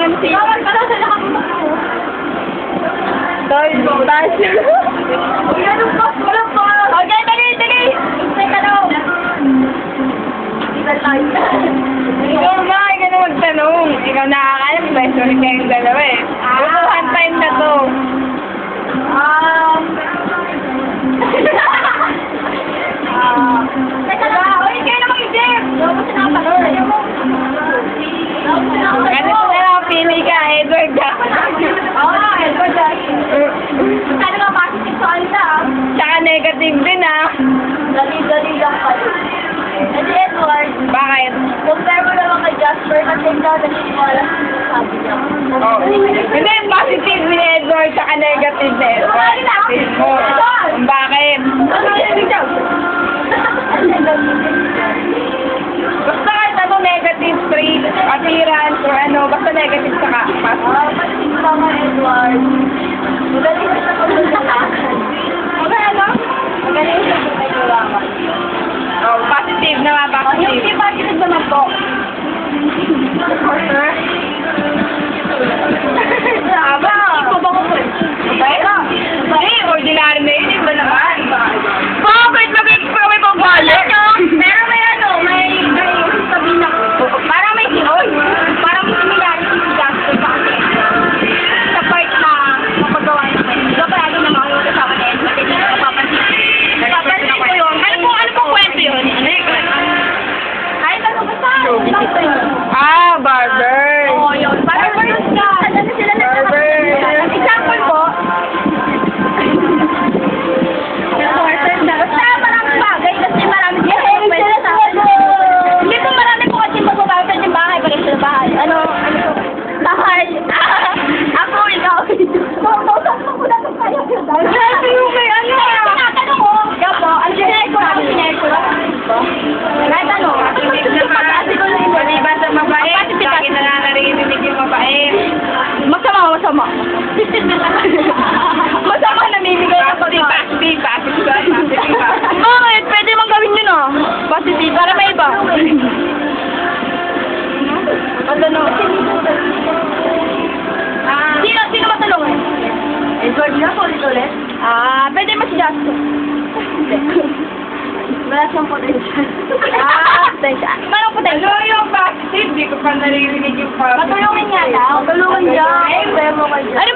ano si... Dahil po, dahil. Ganun pa, wala pa. Okay, dali, dali. Teka daw. Ikaw ba, ikaw na magtanong. Ikaw nakakalam, special kayong dalawa eh. Butuhan time na to. Teka ba, uy, kayo na mag-isip. Ano na lang, pili ka, Edward ka. Oo, Edward ka. Sana ka positive sa kanila. Tsaka negative din ah. Dali-dali lang kayo. Hindi, Edward. Bakit? Compare mo naman kay Jasper kasi ikaw naniniwala sa sinasabi niya. Hindi, positive ni Edward tsaka negative ni Edward. Bakit? Basta kahit ano negative trait, appearance, or ano, basta negative sa kapas. Positive naman, Edward. Magaling ka sa pagkakalakan. Okay, ano? Magaling ka sa pagkakalakan. Oh, positive naman, positive. Yung positive naman po. For sure? Aba! Ikaw ba ko po? Aba? Hindi, ordinary na yun. Iba naman. Bakit? Bakit may pambalik? Pero may ano, may sabihin ako. Parang may sinoy. Parang may similarity si Jasper sa akin. Sa part na mapagawa niya. Diba parado naman yung kasama niya. Kasi hindi ko papansin. Papansin ko yun. Ano pong kwento yun? Ay, ano ba sa? Ah, barber. Oo, yun. Barber ka. Ano sila na example po. Basta maraming bagay kasi maraming kwento sa akin. Hindi po marami po kasi magbabago sa yung bahay. Pag sa bahay. Ano? Bahay. Ako, ikaw. Mausap mo ko na ito kayo. Kasi yung may ano. Tinatanong ko. Ikaw po. Ang sinay ko. Ang sinay ko. Kahit ano. Maliban sa mabait. Lagi na nga narinig yung mabait. Masama. Masama namimigay ng positive. Bakit? Pwede mong gawin yun ah. Positive. Para may iba. Ano? Sino matulungan? Edward na po ulit? Pwede mas Jasper. Wala siyang potential. Potential. Parang potential. Ano yung positive? Di ko pa naririnig yung positive. Matulungin nga daw. Matulungin dyan. Ano